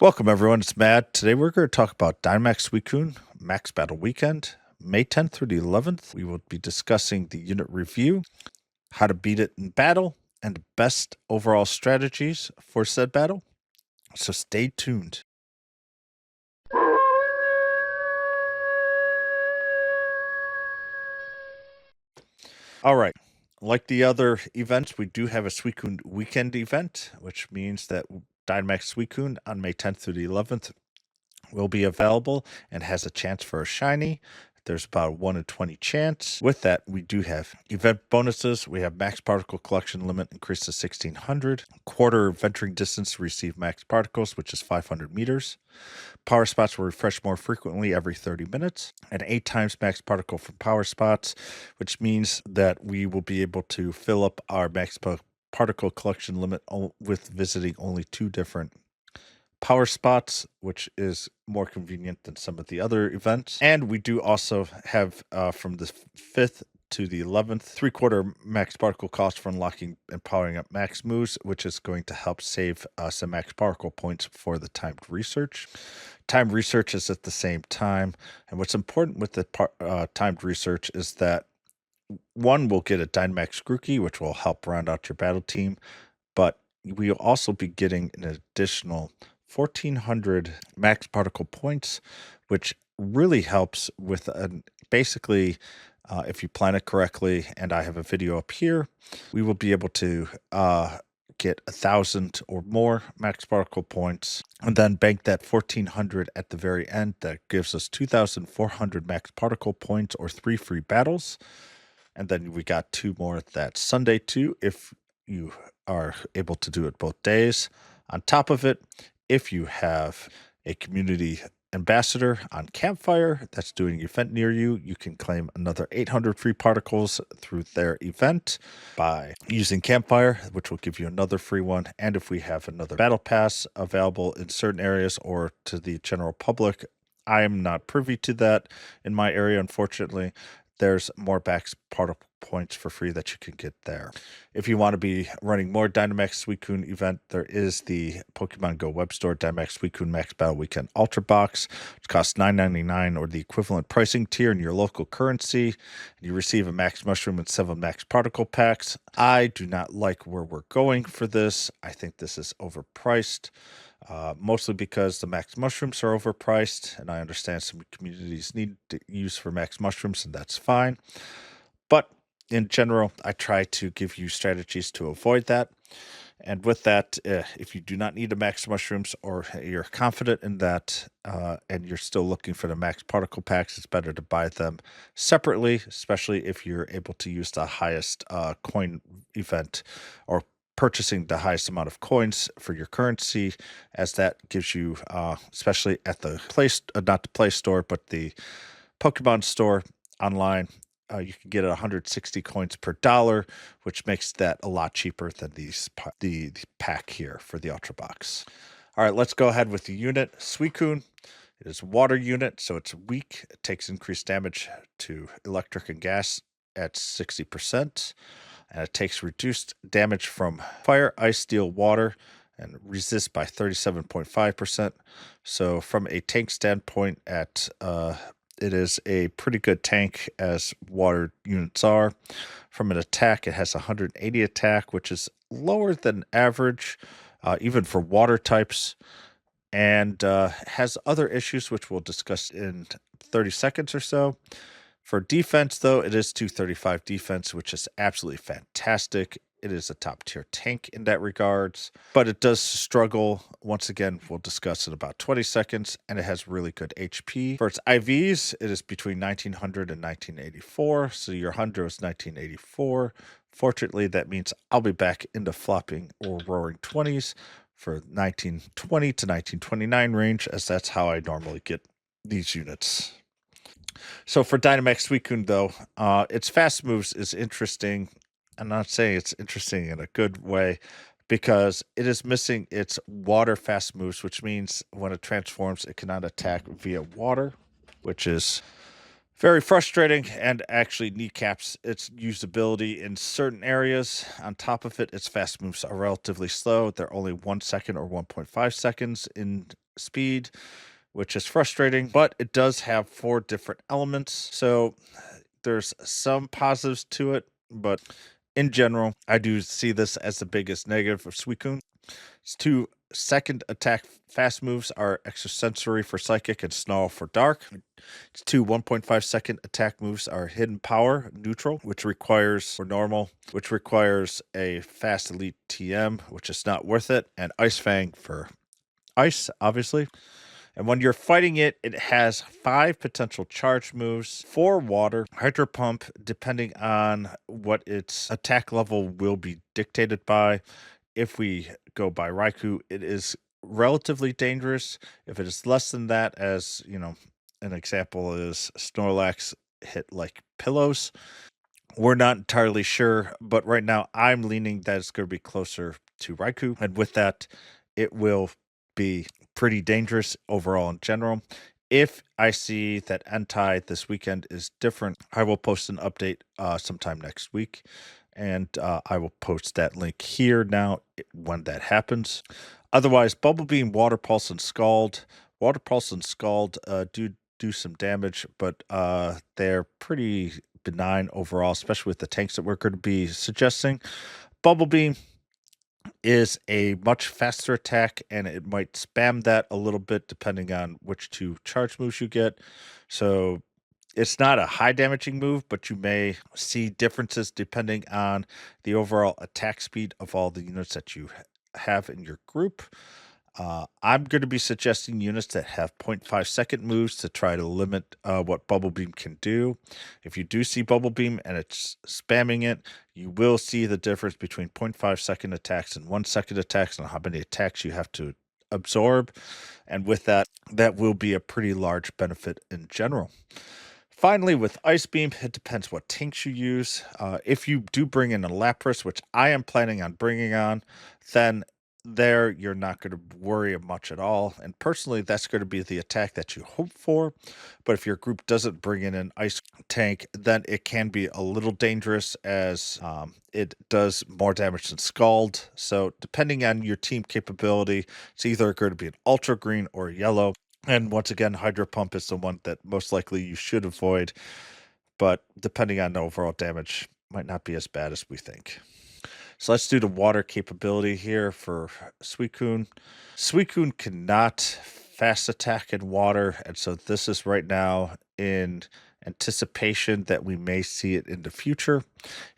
Welcome everyone, it's Matt. Today we're going to talk about Dynamax Suicune Max Battle Weekend, May 10th through the 11th. We will be discussing the unit review, how to beat it in battle, and the best overall strategies for said battle. So stay tuned. All right. Like the other events, we do have a Suicune weekend event, which means that Dynamax Suicune on May 10th through the 11th will be available and has a chance for a shiny. There's about a 1 in 20 chance. With that, we do have event bonuses. We have max particle collection limit increased to 1600. Quarter venturing distance to receive max particles, which is 500 meters. Power spots will refresh more frequently every 30 minutes. And 8 times max particle from power spots, which means that we will be able to fill up our max particle collection limit with visiting only 2 different power spots, which is more convenient than some of the other events. And we do also have from the 5th to the 11th, 3/4 max particle cost for unlocking and powering up max moves, which is going to help save some max particle points for the timed research. Timed research is at the same time. And what's important with the timed research is that one will get a Dynamax Grookey, which will help round out your battle team, but we'll also be getting an additional 1400 max particle points, which really helps with basically if you plan it correctly, and I have a video up here, we will be able to get 1,000 or more max particle points and then bank that 1400 at the very end. That gives us 2,400 max particle points or 3 free battles. And then we got 2 more that Sunday too, if you are able to do it both days. On top of it, if you have a community ambassador on Campfire that's doing an event near you, you can claim another 800 free particles through their event by using Campfire, which will give you another free one. And if we have another battle pass available in certain areas or to the general public, I am not privy to that in my area, unfortunately. There's more max particle points for free that you can get there. If you want to be running more Dynamax Suicune event, there is the Pokemon Go web store, Dynamax Suicune Max Battle Weekend Ultra Box, which costs $9.99 or the equivalent pricing tier in your local currency. And you receive a max mushroom and 7 max particle packs. I do not like where we're going for this. I think this is overpriced. Mostly because the max mushrooms are overpriced, and I understand some communities need to use for max mushrooms, and that's fine. But in general, I try to give you strategies to avoid that. And with that, if you do not need the max mushrooms or you're confident in that and you're still looking for the max particle packs, it's better to buy them separately, especially if you're able to use the highest coin event or purchasing the highest amount of coins for your currency, as that gives you, especially at the place, not the Play Store, but the Pokemon Store online, you can get 160 coins per dollar, which makes that a lot cheaper than the pack here for the Ultra Box. All right, let's go ahead with the unit. Suicune. It is a water unit, so it's weak. It takes increased damage to electric and gas at 60%. And it takes reduced damage from fire, ice, steel, water, and resists by 37.5%. So from a tank standpoint, it is a pretty good tank as water units are. From an attack, it has 180 attack, which is lower than average, even for water types, and has other issues, which we'll discuss in 30 seconds or so. For defense, though, it is 235 defense, which is absolutely fantastic. It is a top-tier tank in that regards, but it does struggle. Once again, we'll discuss in about 20 seconds, and it has really good HP. For its IVs, it is between 1900 and 1984, so your 100 is 1984. Fortunately, that means I'll be back into flopping or roaring 20s for 1920 to 1929 range, as that's how I normally get these units. So for Dynamax Suicune, though, its fast moves is interesting. I'm not saying it's interesting in a good way, because it is missing its water fast moves, which means when it transforms, it cannot attack via water, which is Very frustrating and actually kneecaps its usability in certain areas. On top of it, its fast moves are relatively slow. They're only 1 second or 1.5 seconds in speed, which is frustrating, but it does have 4 different elements. So there's some positives to it, but in general, I do see this as the biggest negative of Suicune. Its 2 second attack fast moves are extrasensory for psychic and snarl for dark. Its 2 1.5 second attack moves are hidden power, neutral, which requires, or normal, which requires a fast elite TM, which is not worth it, and Ice Fang for ice, obviously. And when you're fighting it, it has 5 potential charge moves, 4 water, Hydro Pump, depending on what its attack level will be dictated by. If we go by Raikou, it is relatively dangerous. If it is less than that, as you know, an example is Snorlax hit like pillows. We're not entirely sure, but right now I'm leaning that it's going to be closer to Raikou. And with that, it will be pretty dangerous overall in general. If I see that Entei this weekend is different, I will post an update sometime next week. And I will post that link here now when that happens. Otherwise, Bubble Beam, Water Pulse, and Scald. Water Pulse and Scald do some damage, but they're pretty benign overall, especially with the tanks that we're going to be suggesting. Bubble Beam is a much faster attack, and it might spam that a little bit depending on which 2 charge moves you get. So it's not a high damaging move, but you may see differences depending on the overall attack speed of all the units that you have in your group. I'm going to be suggesting units that have 0.5 second moves to try to limit what Bubble Beam can do. If you do see Bubble Beam and it's spamming it, you will see the difference between 0.5 second attacks and 1 second attacks and how many attacks you have to absorb. And with that, that will be a pretty large benefit in general. Finally, with Ice Beam, it depends what tanks you use. If you do bring in a Lapras, which I am planning on bringing on, then there you're not going to worry much at all. And personally, that's going to be the attack that you hope for. But if your group doesn't bring in an Ice tank, then it can be a little dangerous as it does more damage than Scald. So depending on your team capability, it's either going to be an Ultra Green or Yellow. And once again, Hydro Pump is the one that most likely you should avoid. But depending on the overall damage, might not be as bad as we think. So let's do the water capability here for Suicune. Suicune cannot fast attack in water, and so this is right now in anticipation that we may see it in the future.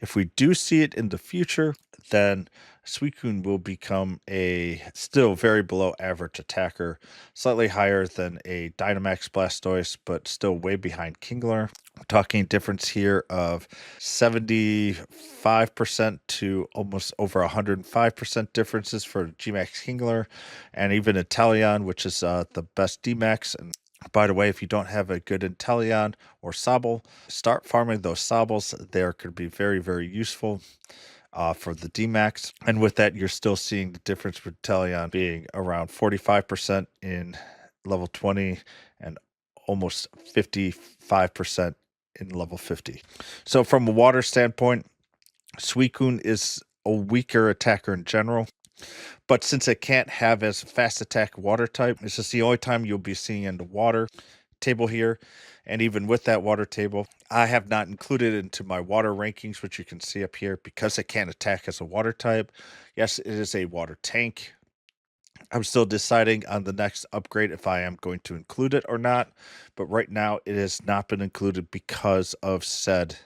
If we do see it in the future, then Suicune will become a still very below average attacker, slightly higher than a Dynamax Blastoise, but still way behind Kingler. We're talking difference here of 75% to almost over 105% differences for Gmax Kingler, and even Inteleon, which is the best Dmax. And by the way, if you don't have a good Inteleon or Sobble, start farming those Sobbles. They could be very, very useful for the Dmax. And with that, you're still seeing the difference with Inteleon being around 45% in level 20 and almost 55% in level 50. So from a water standpoint, Suicune is a weaker attacker in general. But since it can't have as fast attack water type, this is the only time you'll be seeing in the water table here. And even with that water table, I have not included it into my water rankings, which you can see up here, because it can't attack as a water type. Yes, it is a water tank. I'm still deciding on the next upgrade if I am going to include it or not. But right now, it has not been included because of said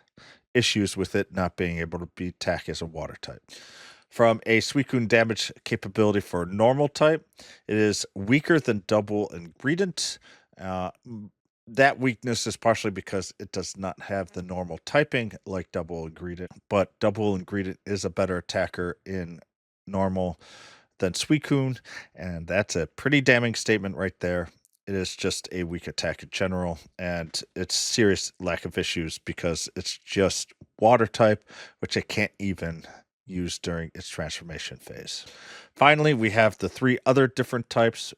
issues with it not being able to be attack as a water type. From a Suicune damage capability for normal type, it is weaker than double ingredient. That weakness is partially because it does not have the normal typing like double ingredient, but double ingredient is a better attacker in normal than Suicune, and that's a pretty damning statement right there. It is just a weak attack in general, and it's serious lack of issues because it's just water type, which it can't even use during its transformation phase. Finally, we have the 3 other different types.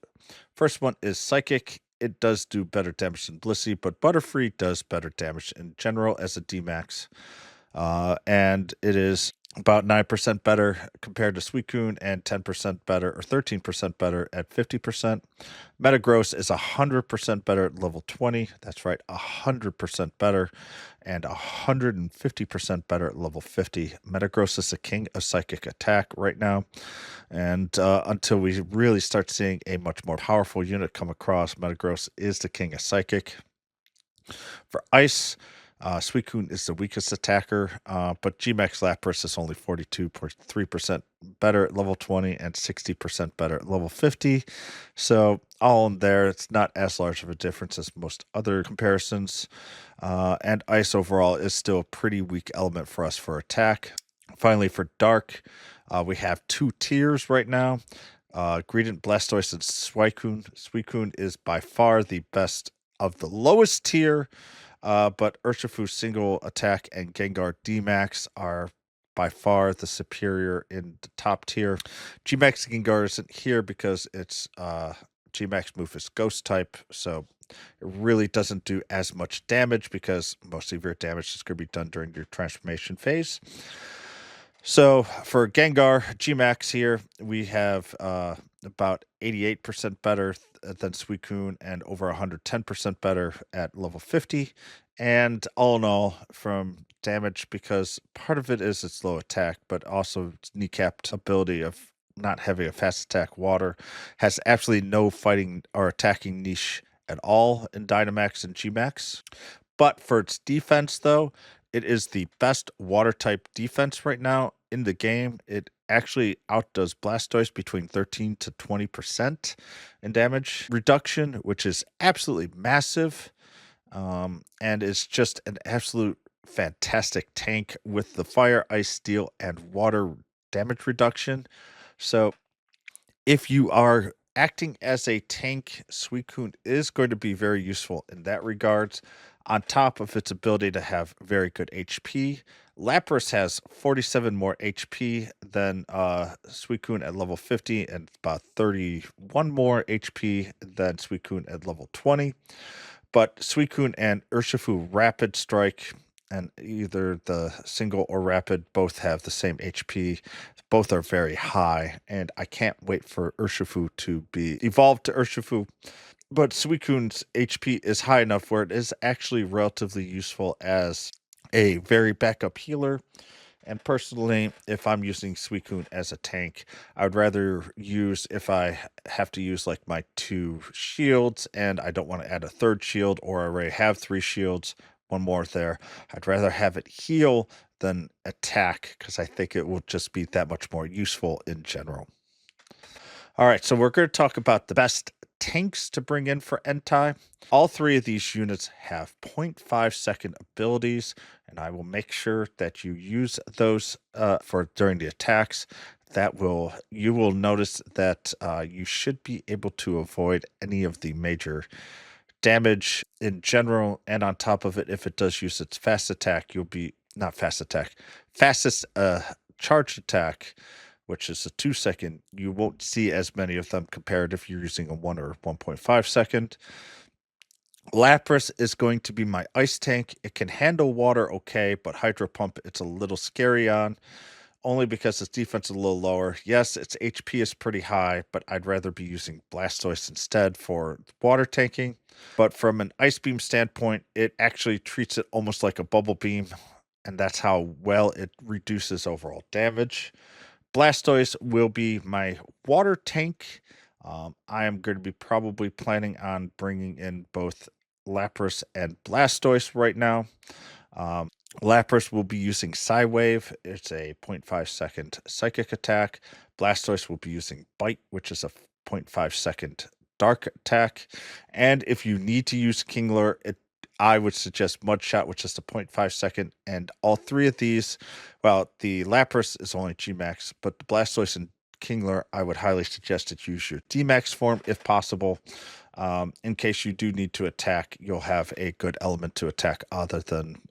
First one is Psychic. it does do better damage than Blissey, but Butterfree does better damage in general as a Dmax. And it is about 9% better compared to Suicune and 10% better or 13% better at 50%. Metagross is 100% better at level 20. That's right, 100% better and 150% better at level 50. Metagross is the king of psychic attack right now. And until we really start seeing a much more powerful unit come across, Metagross is the king of psychic. For ice, Suicune is the weakest attacker, but Gmax Lapras is only 42.3% better at level 20 and 60% better at level 50. So, all in there, it's not as large of a difference as most other comparisons. And ice overall is still a pretty weak element for us for attack. Finally, for dark, we have 2 tiers right now. Greedent, Blastoise, and Suicune. Suicune is by far the best of the lowest tier, but Urshifu's single attack and Gengar Dmax are by far the superior in the top tier. Gmax Gengar isn't here because it's Gmax move is Ghost type, so it really doesn't do as much damage because most of your damage is going to be done during your transformation phase. So for Gengar Gmax here, we have about 88% better than Suicune and over 110% better at level 50. And all in all, from damage, because part of it is its low attack, but also its kneecapped ability of not having a fast attack water, has absolutely no fighting or attacking niche at all in Dynamax and Gmax. But for its defense, though, it is the best water type defense right now in the game. It actually outdoes Blastoise between 13 to 20% in damage reduction, which is absolutely massive. And it's just an absolute fantastic tank with the fire, ice, steel, and water damage reduction. So if you are acting as a tank, Suicune is going to be very useful in that regards. On top of its ability to have very good HP, Lapras has 47 more HP than Suicune at level 50 and about 31 more HP than Suicune at level 20. But Suicune and Urshifu Rapid Strike, and either the single or rapid both have the same HP. Both are very high, and I can't wait for Urshifu to be evolved to Urshifu. But Suicune's HP is high enough where it is actually relatively useful as a very backup healer. And personally, if I'm using Suicune as a tank, I would rather use, if I have to use like my 2 shields and I don't want to add a 3rd shield, or I already have 3 shields, one more there, I'd rather have it heal than attack because I think it will just be that much more useful in general. All right, so we're going to talk about the best tanks to bring in for Entei. All 3 of these units have 0.5 second abilities, and I will make sure that you use those for during the attacks. You will notice that you should be able to avoid any of the major damage in general, and on top of it, if it does use its fast attack, you'll be not fast attack, fastest charge attack, which is a 2 second. You won't see as many of them compared if you're using a 1 or 1.5 second. Lapras is going to be my ice tank. It can handle water okay, but Hydro Pump it's a little scary on, only because its defense is a little lower. Yes, its HP is pretty high, but I'd rather be using Blastoise instead for water tanking. But from an Ice Beam standpoint, it actually treats it almost like a Bubble Beam, and that's how well it reduces overall damage. Blastoise will be my water tank. I am going to be probably planning on bringing in both Lapras and Blastoise right now. Lapras will be using Psywave. It's a 0.5 second psychic attack. Blastoise will be using Bite, which is a 0.5 second dark attack. And if you need to use Kingler, I would suggest Mudshot, which is a 0.5 second. And all 3 of these, well, the Lapras is only Gmax, but the Blastoise and Kingler, I would highly suggest that you use your Dmax form if possible. In case you do need to attack, you'll have a good element to attack other than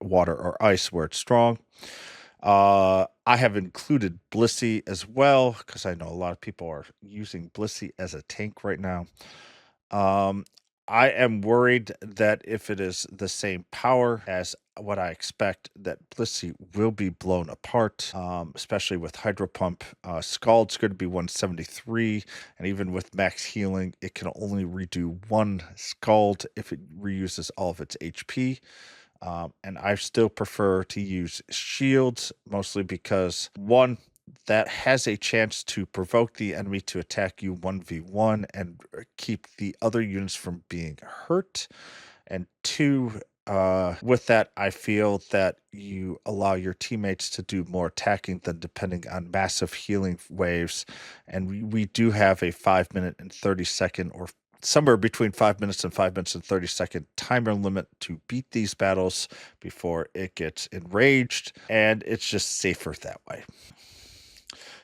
water or ice where it's strong. I have included Blissey as well because I know a lot of people are using Blissey as a tank right now. I am worried that if it is the same power as what I expect, that Blissey will be blown apart, especially with Hydro Pump. Scald's going to be 173, and even with max healing, it can only redo one Scald if it reuses all of its HP. And I still prefer to use shields, mostly because one, that has a chance to provoke the enemy to attack you 1v1 and keep the other units from being hurt. And two, with that, I feel that you allow your teammates to do more attacking than depending on massive healing waves. And we do have a 5 minute and 30 second, or somewhere between 5 minutes and 5 minutes and 30 second timer limit to beat these battles before it gets enraged. And it's just safer that way.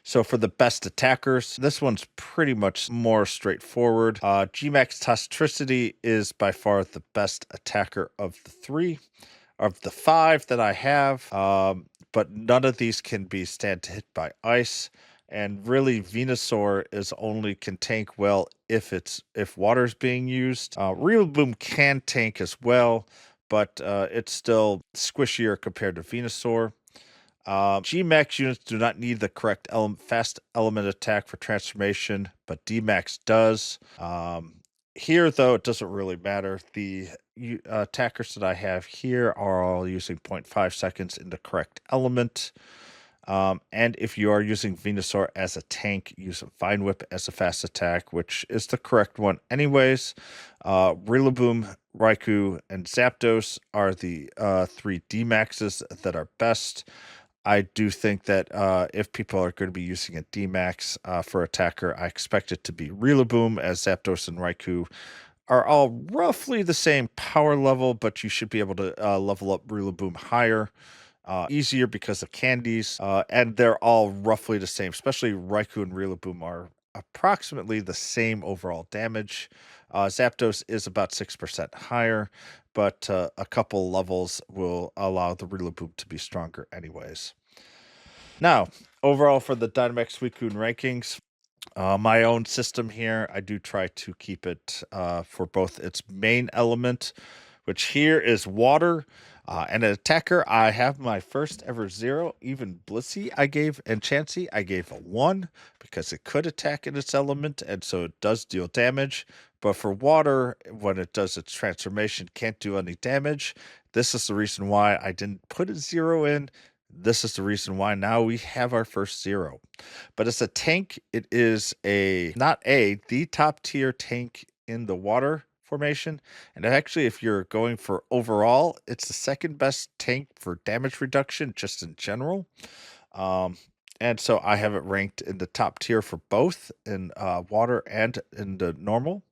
So for the best attackers, this one's pretty much more straightforward. Gmax Toxtricity is by far the best attacker of the three, of the five that I have. But none of these can be stand to hit by ice. And really, Venusaur is only can tank well if water's being used. Rillaboom can tank as well, but it's still squishier compared to Venusaur. Gmax units do not need the correct fast element attack for transformation, but Dmax does. Here, though, it doesn't really matter. The attackers that I have here are all using 0.5 seconds in the correct element. And if you are using Venusaur as a tank, use Vine Whip as a fast attack, which is the correct one anyways. Rillaboom, Raikou, and Zapdos are the 3 Dmaxes that are best. I do think that if people are going to be using a Dmax for attacker, I expect it to be Rillaboom, as Zapdos and Raikou are all roughly the same power level, but you should be able to level up Rillaboom higher. Easier because of candies, and they're all roughly the same, especially Raikou and Rillaboom are approximately the same overall damage. Zapdos is about 6% higher, but a couple levels will allow the Rillaboom to be stronger anyways. Now, overall for the Dynamax Suicune rankings, my own system here, I do try to keep it for both its main element, which here is water, and an attacker. I have my first ever 0. Even Blissey I gave, and Chansey I gave a 1 because it could attack in its element, and so it does deal damage. But for water, when it does its transformation, can't do any damage. This is the reason why I didn't put a 0 in. This is the reason why now we have our first 0. But as a tank, it is the top tier tank in the water formation. And actually, if you're going for overall, it's the second best tank for damage reduction just in general. And so I have it ranked in the top tier for both in water and in the normal.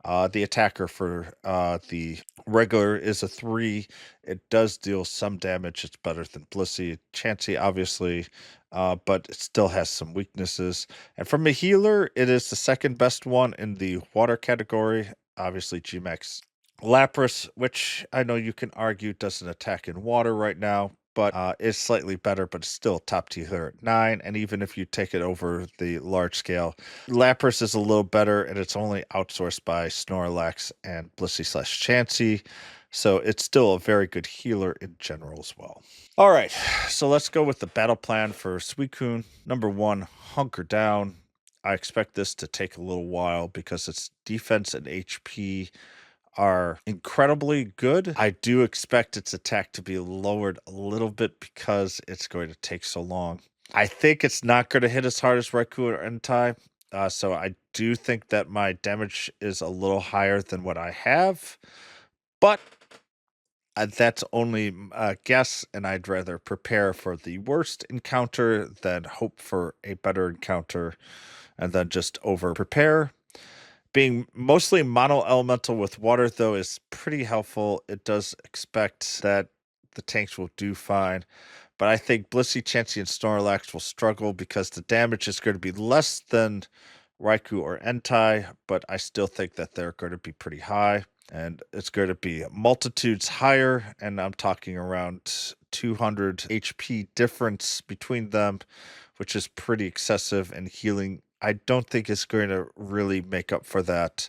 The attacker for the regular is a 3. It does deal some damage. It's better than Blissey. Chansey, obviously, but it still has some weaknesses. And from a healer, it is the second best one in the water category. Obviously, Gmax Lapras, which I know you can argue doesn't attack in water right now, but is slightly better, but it's still top tier at 9. And even if you take it over the large scale, Lapras is a little better, and it's only outsourced by Snorlax and Blissey/Chansey. So it's still a very good healer in general as well. All right, so let's go with the battle plan for Suicune. Number 1, hunker down. I expect this to take a little while because its defense and HP are incredibly good. I do expect its attack to be lowered a little bit because it's going to take so long. I think it's not going to hit as hard as Raikou or Entei. So I do think that my damage is a little higher than what I have. But that's only a guess, and I'd rather prepare for the worst encounter than hope for a better encounter and then just over prepare. Being mostly mono elemental with water, though, is pretty helpful. It does expect that the tanks will do fine. But I think Blissey, Chansey, and Snorlax will struggle because the damage is going to be less than Raikou or Entei, but I still think that they're going to be pretty high. And it's going to be multitudes higher, and I'm talking around 200 HP difference between them, which is pretty excessive, and healing I don't think is going to really make up for that.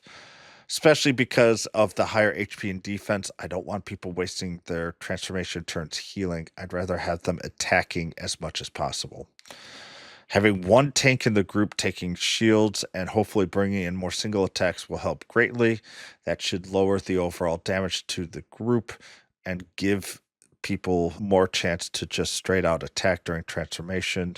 especially because of the higher HP and defense. I don't want people wasting their transformation turns healing. I'd rather have them attacking as much as possible. Having one tank in the group taking shields and hopefully bringing in more single attacks will help greatly. That should lower the overall damage to the group and give people more chance to just straight out attack during transformation.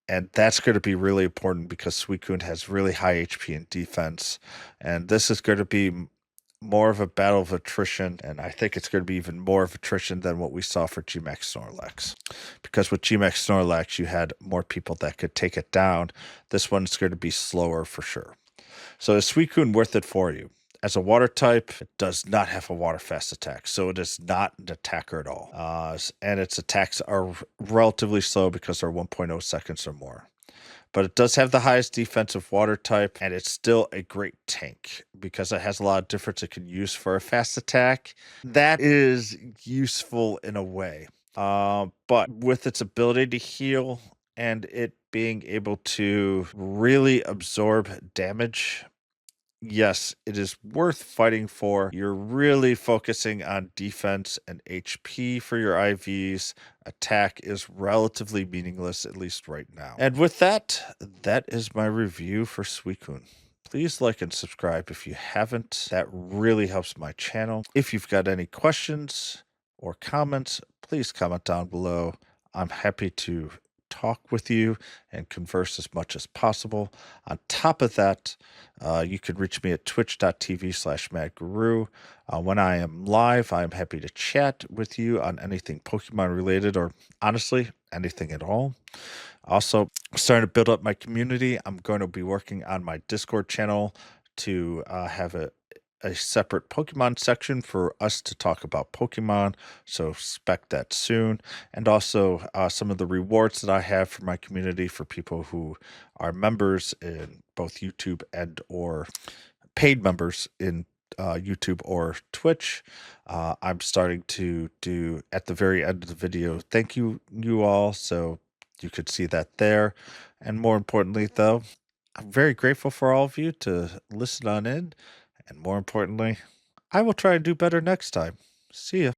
And that's going to be really important because Suicune has really high HP and defense. And this is going to be more of a battle of attrition. And I think it's going to be even more of attrition than what we saw for G-Max Snorlax. Because with G-Max Snorlax, you had more people that could take it down. This one's going to be slower for sure. So is Suicune worth it for you? As a water type, it does not have a water fast attack, so it is not an attacker at all. And its attacks are relatively slow because they're 1.0 seconds or more. But it does have the highest defensive water type, and it's still a great tank because it has a lot of difference it can use for a fast attack. That is useful in a way. But with its ability to heal and it being able to really absorb damage, yes, it is worth fighting for. You're really focusing on defense and HP for your IVs. Attack is relatively meaningless, at least right now. And with that, that is my review for Suicune. Please like and subscribe if you haven't. That really helps my channel. If you've got any questions or comments, please comment down below. I'm happy to talk with you and converse as much as possible. On top of that, you can reach me at twitch.tv/madguru. When I am live, I'm happy to chat with you on anything Pokemon related or honestly anything at all. Also, starting to build up my community. I'm going to be working on my Discord channel to have a separate Pokemon section for us to talk about Pokemon, so expect that soon. And also some of the rewards that I have for my community for people who are members in both YouTube and or paid members in YouTube or Twitch. I'm starting to do at the very end of the video. Thank you all, so you could see that there. And more importantly, though, I'm very grateful for all of you to listen on in. And more importantly, I will try and do better next time. See ya.